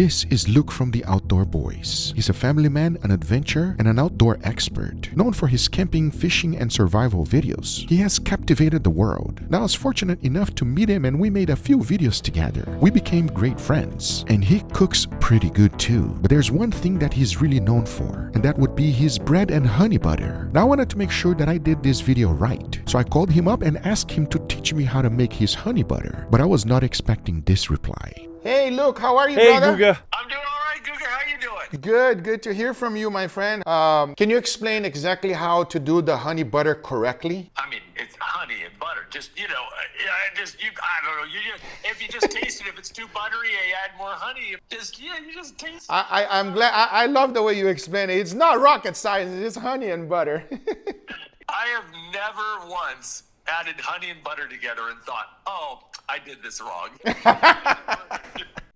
This is Luke from the Outdoor Boys. He's a family man, an adventurer, and an outdoor expert. Known for his camping, fishing, and survival videos, he has captivated the world. Now I was fortunate enough to meet him and we made a few videos together. We became great friends. And he cooks pretty good too. But there's one thing that he's really known for, and that would be his bread and honey butter. Now I wanted to make sure that I did this video right. So I called him up and asked him to teach me how to make his honey butter. But I was not expecting this reply. Hey Luke, how are you, brother? Hey Guga. I'm doing all right, Guga. How you doing? Good to hear from you, my friend. Can you explain exactly how to do the honey butter correctly? I mean, it's honey and butter. Just, I don't know. If you just taste it, if it's too buttery, you add more honey. You just taste it. I'm glad. I love the way you explain it. It's not rocket science. It's honey and butter. I have never once added honey and butter together and thought, oh, I did this wrong.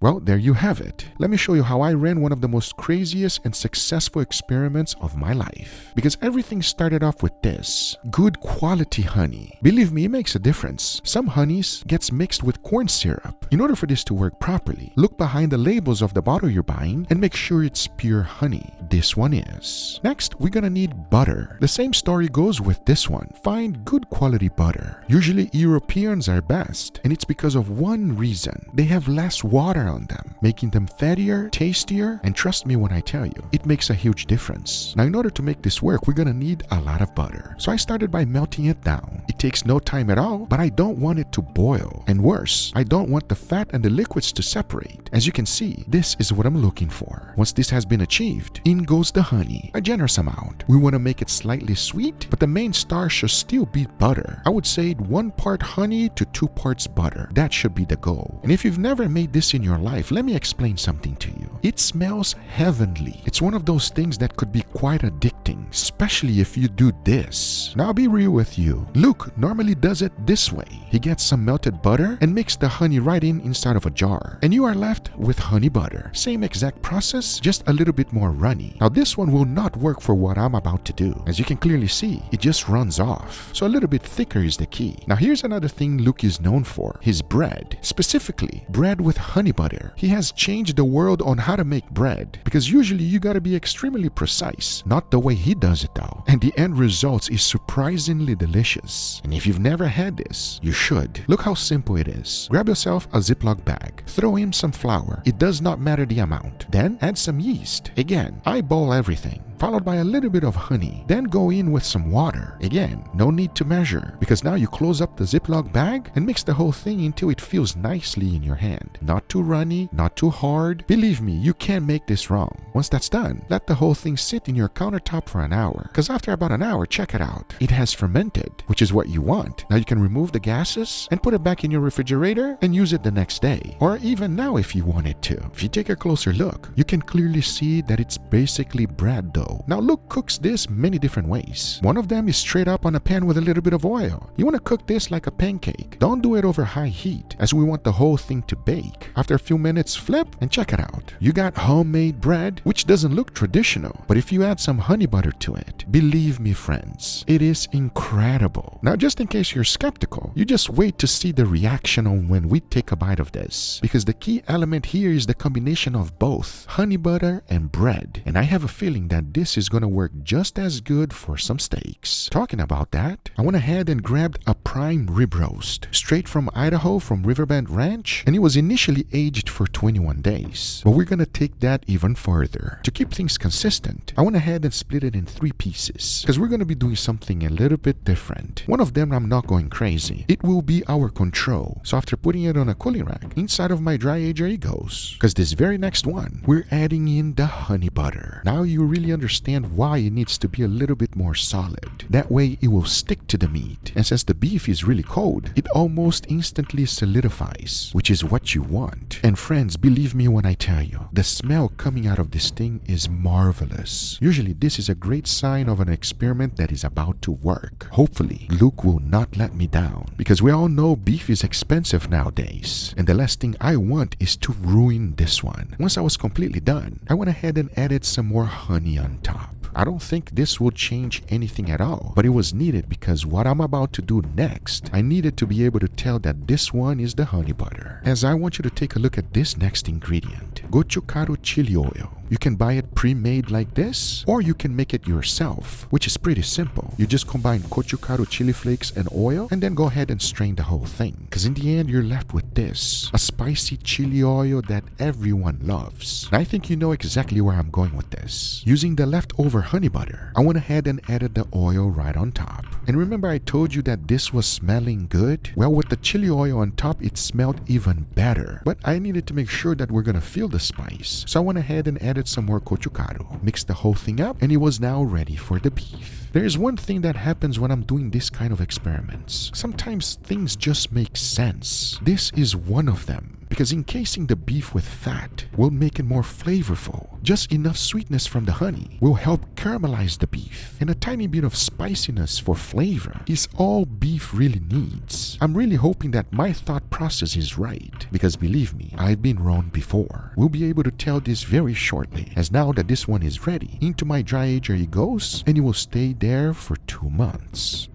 Well, there you have it. Let me show you how I ran one of the most craziest and successful experiments of my life. Because everything started off with this. Good quality honey. Believe me, it makes a difference. Some honeys gets mixed with corn syrup. In order for this to work properly, look behind the labels of the bottle you're buying and make sure it's pure honey. This one is. Next, we're gonna need butter. The same story goes with this one. Find good quality butter. Usually Europeans are best, and it's because of one reason. They have less water on them, making them fattier, tastier, and trust me when I tell you, it makes a huge difference. Now, in order to make this work, we're gonna need a lot of butter. So I started by melting it down. It takes no time at all, but I don't want it to boil. And worse, I don't want the fat and the liquids to separate. As you can see, this is what I'm looking for. Once this has been achieved, in goes the honey, a generous amount. We want to make it slightly sweet, but the main star should still be butter. I would say 1 part honey to 2 parts butter. That should be the goal. And if you've never made this in your life, let me explain something to you. It smells heavenly. It's one of those things that could be quite addicting, especially if you do this. Now I'll be real with you. Luke normally does it this way. He gets some melted butter and mix the honey right inside of a jar. And you are left with honey butter. Same exact process, just a little bit more runny. Now this one will not work for what I'm about to do. As you can clearly see, it just runs off. So a little bit thicker is the key. Now here's another thing Luke is known for. His bread. Specifically, bread with honey butter. He has changed the world on how to make bread, because usually you gotta be extremely precise. Not the way he does it though. And the end result is surprisingly delicious. And if you've never had this, you should. Look how simple it is. Grab yourself a Ziploc bag. Throw in some flour. It does not matter the amount. Then add some yeast. Again, eyeball everything, followed by a little bit of honey. Then go in with some water. Again, no need to measure, because now you close up the Ziploc bag and mix the whole thing until it feels nicely in your hand. Not too runny, not too hard. Believe me, you can't make this wrong. Once that's done, let the whole thing sit in your countertop for an hour, because after about an hour, check it out. It has fermented, which is what you want. Now you can remove the gases and put it back in your refrigerator and use it the next day, or even now if you wanted to. If you take a closer look, you can clearly see that it's basically bread dough. Now Luke cooks this many different ways. One of them is straight up on a pan with a little bit of oil. You want to cook this like a pancake. Don't do it over high heat, as we want the whole thing to bake. After a few minutes, flip and check it out. You got homemade bread, which doesn't look traditional, but if you add some honey butter to it, believe me friends, it is incredible. Now just in case you're skeptical, you just wait to see the reaction on when we take a bite of this, because the key element here is the combination of both honey butter and bread, and I have a feeling that this is gonna work just as good for some steaks. Talking about that, I went ahead and grabbed a prime rib roast straight from Idaho from Riverbend Ranch, and it was initially aged for 21 days. But we're gonna take that even further. To keep things consistent, I went ahead and split it in 3 pieces, because we're gonna be doing something a little bit different. One of them I'm not going crazy. It will be our control. So after putting it on a cooling rack, inside of my dry ager it goes. Because this very next one, we're adding in the honey butter. Now you really understand why it needs to be a little bit more solid. That way it will stick to the meat. And since the beef is really cold, it almost instantly solidifies, which is what you want. And friends, believe me when I tell you, the smell coming out of this thing is marvelous. Usually this is a great sign of an experiment that is about to work. Hopefully, Luke will not let me down, because we all know beef is expensive nowadays, and the last thing I want is to ruin this one. Once I was completely done, I went ahead and added some more honey on top. I don't think this will change anything at all, but it was needed because what I'm about to do next, I needed to be able to tell that this one is the honey butter. As I want you to take a look at this next ingredient. gochugaru chili oil. You can buy it pre-made like this, or you can make it yourself, which is pretty simple. You just combine gochugaru chili flakes and oil, and then go ahead and strain the whole thing. Because in the end, you're left with this, a spicy chili oil that everyone loves. And I think you know exactly where I'm going with this. Using the leftover honey butter, I went ahead and added the oil right on top. And remember I told you that this was smelling good? Well, with the chili oil on top, it smelled even better. But I needed to make sure that we're gonna feel the spice. So I went ahead and added some more gochugaru, mixed the whole thing up, and it was now ready for the beef. There is one thing that happens when I'm doing this kind of experiments. Sometimes things just make sense. This is one of them. Because encasing the beef with fat will make it more flavorful. Just enough sweetness from the honey will help caramelize the beef, and a tiny bit of spiciness for flavor is all beef really needs. I'm really hoping that my thought process is right, because believe me, I've been wrong before. We'll be able to tell this very shortly, as now that this one is ready, into my dry ager it goes, and it will stay there for 2 months.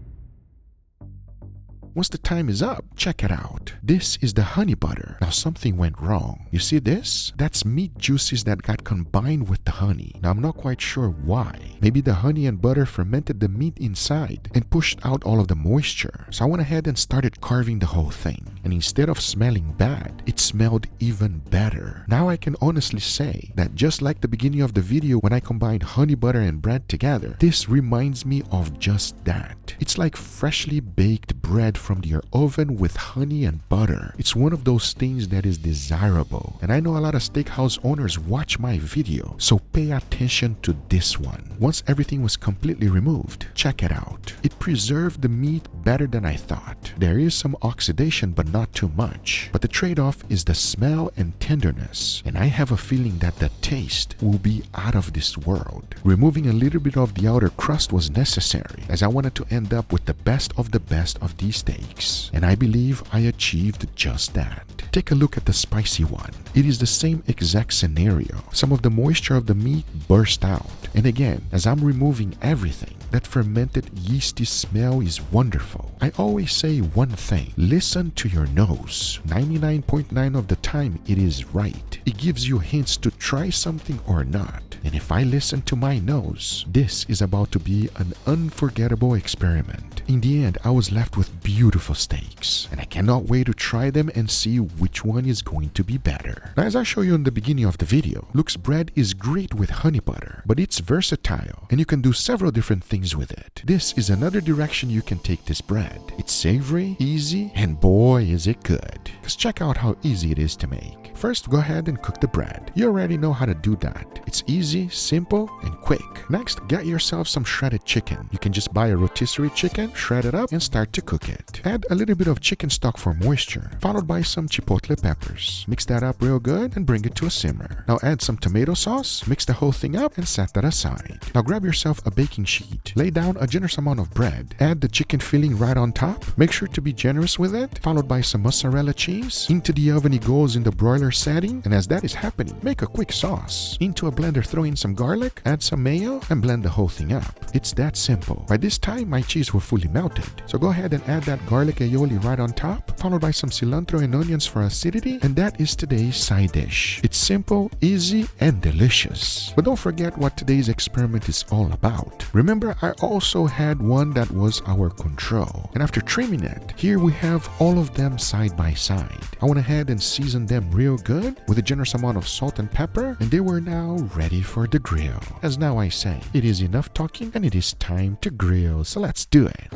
Once the time is up, check it out. This is the honey butter. Now something went wrong. You see this? That's meat juices that got combined with the honey. Now I'm not quite sure why. Maybe the honey and butter fermented the meat inside and pushed out all of the moisture. So I went ahead and started carving the whole thing. And instead of smelling bad, it smelled even better. Now I can honestly say that just like the beginning of the video when I combined honey butter and bread together, this reminds me of just that. It's like freshly baked bread from your oven with honey and butter. It's one of those things that is desirable. And I know a lot of steakhouse owners watch my video, so pay attention to this one. Once everything was completely removed, check it out. It preserved the meat better than I thought. There is some oxidation, but not too much. But the trade-off is the smell and tenderness. And I have a feeling that the taste will be out of this world. Removing a little bit of the outer crust was necessary, as I wanted to end up with the best of these steaks. And I believe I achieved just that. Take a look at the spicy one. It is the same exact scenario. Some of the moisture of the meat burst out. And again, as I'm removing everything, that fermented yeasty smell is wonderful. I always say one thing: listen to your nose. 99.9% of the time it is right. It gives you hints to try something or not. And if I listen to my nose, this is about to be an unforgettable experiment. In the end, I was left with beautiful steaks, and I cannot wait to try them and see which one is going to be better. Now, as I show you in the beginning of the video, Luke's bread is great with honey butter, but it's versatile, and you can do several different things with it. This is another direction you can take this bread. It's savory, easy, and boy is it good. Just check out how easy it is to make. First, go ahead and cook the bread. You already know how to do that. It's easy, simple, and quick. Next, get yourself some shredded chicken. You can just buy a rotisserie chicken, shred it up, and start to cook it. Add a little bit of chicken stock for moisture, followed by some chipotle peppers. Mix that up real good and bring it to a simmer. Now add some tomato sauce, mix the whole thing up, and set that aside. Now grab yourself a baking sheet. Lay down a generous amount of bread. Add the chicken filling right on top. Make sure to be generous with it, followed by some mozzarella cheese. Into the oven it goes in the broiler setting, and as that is happening, make a quick sauce. Into a blender, throw in some garlic, add some mayo, and blend the whole thing up. It's that simple. By this time, my cheese were fully melted, so go ahead and add that garlic aioli right on top, followed by some cilantro and onions for acidity, and that is today's side dish. It's simple, easy, and delicious. But don't forget what today's experiment is all about. Remember, I also had one that was our control, and after trimming it, here we have all of them side by side. I went ahead and seasoned them real good with a generous amount of salt and pepper, and they were now ready for the grill. As now I say, it is enough talking and it is time to grill, so let's do it.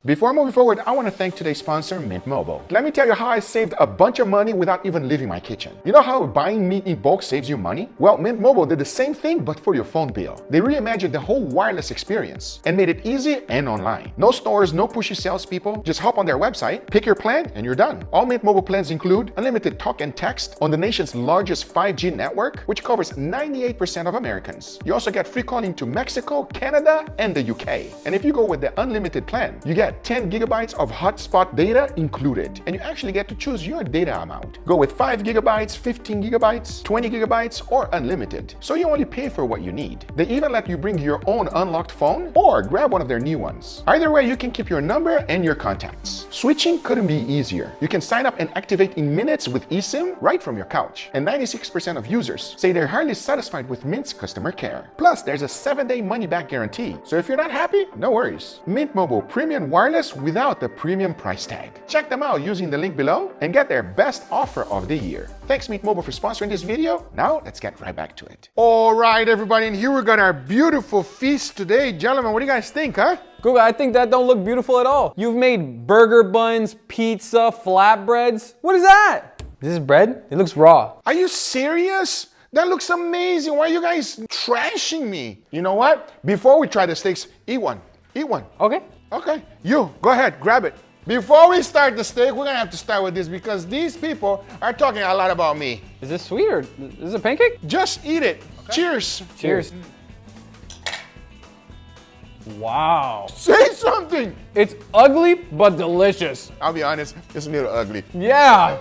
Before moving forward, I want to thank today's sponsor, Mint Mobile. Let me tell you how I saved a bunch of money without even leaving my kitchen. You know how buying meat in bulk saves you money? Well, Mint Mobile did the same thing, but for your phone bill. They reimagined the whole wireless experience and made it easy and online. No stores, no pushy salespeople. Just hop on their website, pick your plan, and you're done. All Mint Mobile plans include unlimited talk and text on the nation's largest 5G network, which covers 98% of Americans. You also get free calling to Mexico, Canada, and the UK. And if you go with the unlimited plan, you get 10 gigabytes of hotspot data included, and you actually get to choose your data amount. Go with 5 gigabytes, 15 gigabytes, 20 gigabytes, or unlimited. So you only pay for what you need. They even let you bring your own unlocked phone or grab one of their new ones. Either way, you can keep your number and your contacts. Switching couldn't be easier. You can sign up and activate in minutes with eSIM right from your couch. And 96% of users say they're highly satisfied with Mint's customer care. Plus, there's a 7-day money-back guarantee. So if you're not happy, no worries. Mint Mobile Premium Wireless without the premium price tag. Check them out using the link below and get their best offer of the year. Thanks Mint Mobile for sponsoring this video. Now let's get right back to it. All right, everybody, and here we got our beautiful feast today. Gentlemen, what do you guys think, huh? Guga, I think that don't look beautiful at all. You've made burger buns, pizza, flatbreads. What is that? This is bread? It looks raw. Are you serious? That looks amazing. Why are you guys trashing me? You know what? Before we try the steaks, eat one. Eat one. Okay. Okay, you, go ahead, grab it. Before we start the steak, we're gonna have to start with this because these people are talking a lot about me. Is this sweet or is this a pancake? Just eat it. Okay. Cheers. Cheers. Wow. Say something. It's ugly, but delicious. I'll be honest, it's a little ugly. Yeah.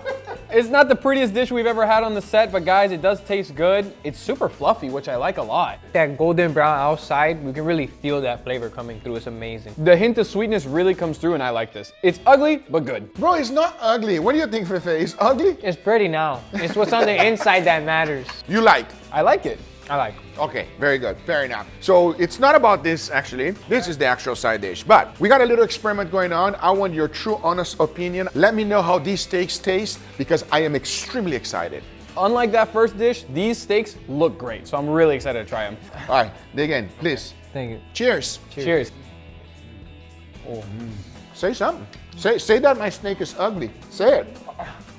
It's not the prettiest dish we've ever had on the set, but guys, it does taste good. It's super fluffy, which I like a lot. That golden brown outside, we can really feel that flavor coming through. It's amazing. The hint of sweetness really comes through, and I like this. It's ugly, but good. Bro, it's not ugly. What do you think, Fefe? It's ugly? It's pretty now. It's what's on the inside that matters. You like? I like it. I like. Okay, very good, fair enough. So it's not about this actually. This is the actual side dish, but we got a little experiment going on. I want your true, honest opinion. Let me know how these steaks taste because I am extremely excited. Unlike that first dish, these steaks look great, so I'm really excited to try them. All right, dig in, please. Thank you. Cheers. Cheers. Oh. Say something. Say that my steak is ugly. Say it.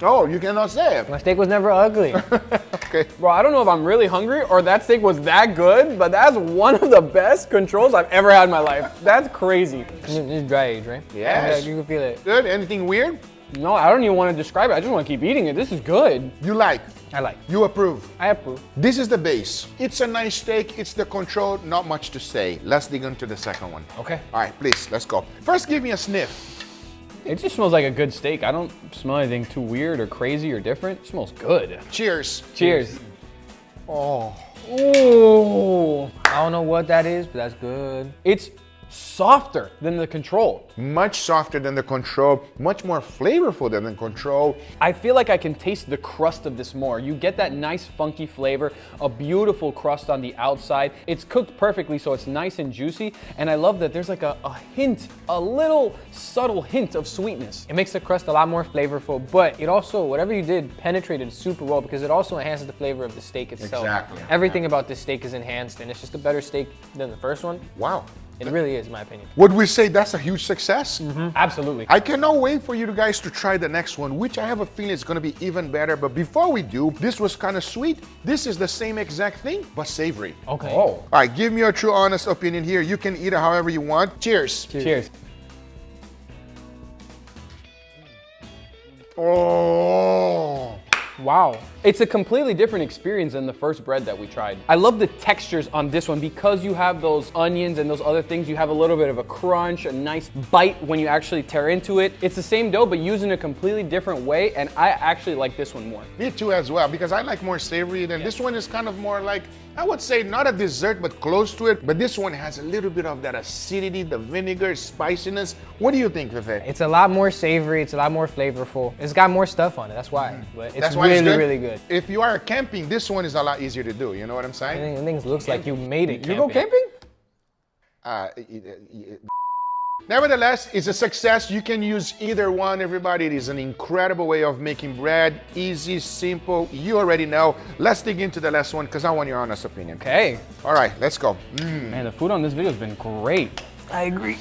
Oh, you cannot say it. My steak was never ugly. Okay. Bro, I don't know if I'm really hungry or that steak was that good, but that's one of the best controls I've ever had in my life. That's crazy. This is dry aged, right? Yes. Yeah, you can feel it. Good. Anything weird? No, I don't even want to describe it. I just want to keep eating it. This is good. You like? I like. You approve? I approve. This is the base. It's a nice steak. It's the control. Not much to say. Let's dig into the second one. Okay. All right, please, let's go. First, give me a sniff. It just smells like a good steak. I don't smell anything too weird or crazy or different. It smells good. Cheers. Cheers. Oh. Ooh. I don't know what that is, but that's good. It's softer than the control. Much softer than the control, much more flavorful than the control. I feel like I can taste the crust of this more. You get that nice funky flavor, a beautiful crust on the outside. It's cooked perfectly, so it's nice and juicy. And I love that there's like a hint, a little subtle hint of sweetness. It makes the crust a lot more flavorful, but it also, whatever you did, penetrated super well because it also enhances the flavor of the steak itself. Exactly. Everything about this steak is enhanced, and it's just a better steak than the first one. Wow. It really is, in my opinion. Would we say that's a huge success? Absolutely. I cannot wait for you guys to try the next one, which I have a feeling is gonna be even better. But before we do, this was kind of sweet. This is the same exact thing, but savory. Okay. Oh. All right, give me your true, honest opinion here. You can eat it however you want. Cheers. Cheers. Oh. Wow. It's a completely different experience than the first bread that we tried. I love the textures on this one because you have those onions and those other things. You have a little bit of a crunch, a nice bite when you actually tear into it. It's the same dough, but used in a completely different way, and I actually like this one more. Me too as well, because I like more savory than this one is kind of more like, I would say not a dessert, but close to it. But this one has a little bit of that acidity, the vinegar, spiciness. What do you think, Fefe? It's a lot more savory. It's a lot more flavorful. It's got more stuff on it. That's why. But it's That's why really, it's good? really good. If you are camping, this one is a lot easier to do. You know what I'm saying? I think it looks like you made it. You go camping? Nevertheless, it's a success. You can use either one, everybody. It is an incredible way of making bread. Easy, simple. You already know. Let's dig into the last one because I want your honest opinion. Okay. All right, let's go. Man, the food on this video has been great. I agree.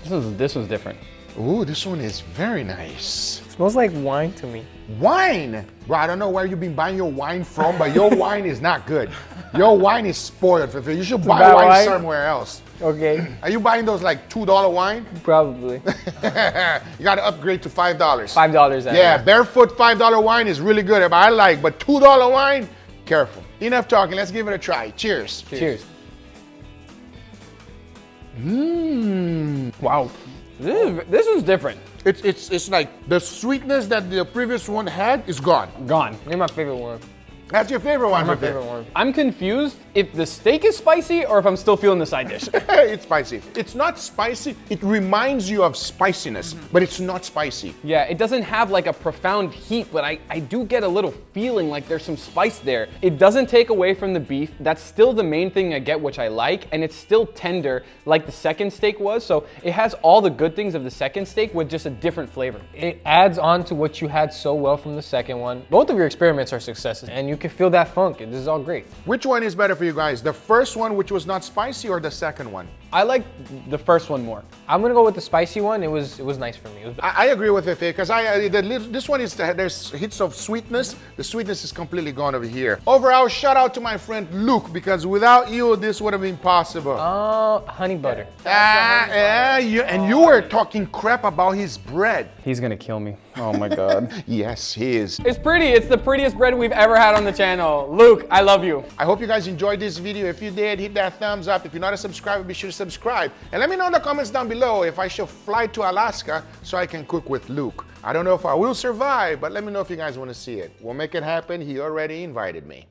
This one's different. Ooh, this one is very nice. Smells like wine to me. Wine! Bro, I don't know where you've been buying your wine from, but your wine is not good. Your wine is spoiled. You should buy bad wine wine? somewhere else. Okay, Are you buying those like $2 wine? probably. You gotta upgrade to $5. $5 then. Yeah, barefoot $5 wine is really good. I like, but $2 wine, careful. Enough talking, let's give it a try. Cheers. Cheers. Wow. This one's different. It's like the sweetness that the previous one had is gone. Gone. They're my favorite one. That's your favorite one, My Pepe. favorite one. I'm confused if the steak is spicy or if I'm still feeling the side dish. It's spicy. It's not spicy. It reminds you of spiciness, but it's not spicy. Yeah, it doesn't have like a profound heat, but I do get a little feeling like there's some spice there. It doesn't take away from the beef. That's still the main thing I get, which I like, and it's still tender like the second steak was. So it has all the good things of the second steak with just a different flavor. It adds on to what you had so well from the second one. Both of your experiments are successes, and you can feel that funk, and this is all great. Which one is better for you guys? The first one, which was not spicy, or the second one? I like the first one more. I'm gonna go with the spicy one. It was nice for me. It was, I agree with Fefe, because this one is, there's hits of sweetness. The sweetness is completely gone over here. Overall, shout out to my friend Luke, because without you, this would have been possible. honey butter. And you were talking crap about his bread. He's gonna kill me. Oh my God. Yes, he is. It's pretty. It's the prettiest bread we've ever had on the channel. Luke, I love you. I hope you guys enjoyed this video. If you did, hit that thumbs up. If you're not a subscriber, be sure to subscribe. And let me know in the comments down below if I should fly to Alaska so I can cook with Luke. I don't know if I will survive, but let me know if you guys want to see it. We'll make it happen. He already invited me.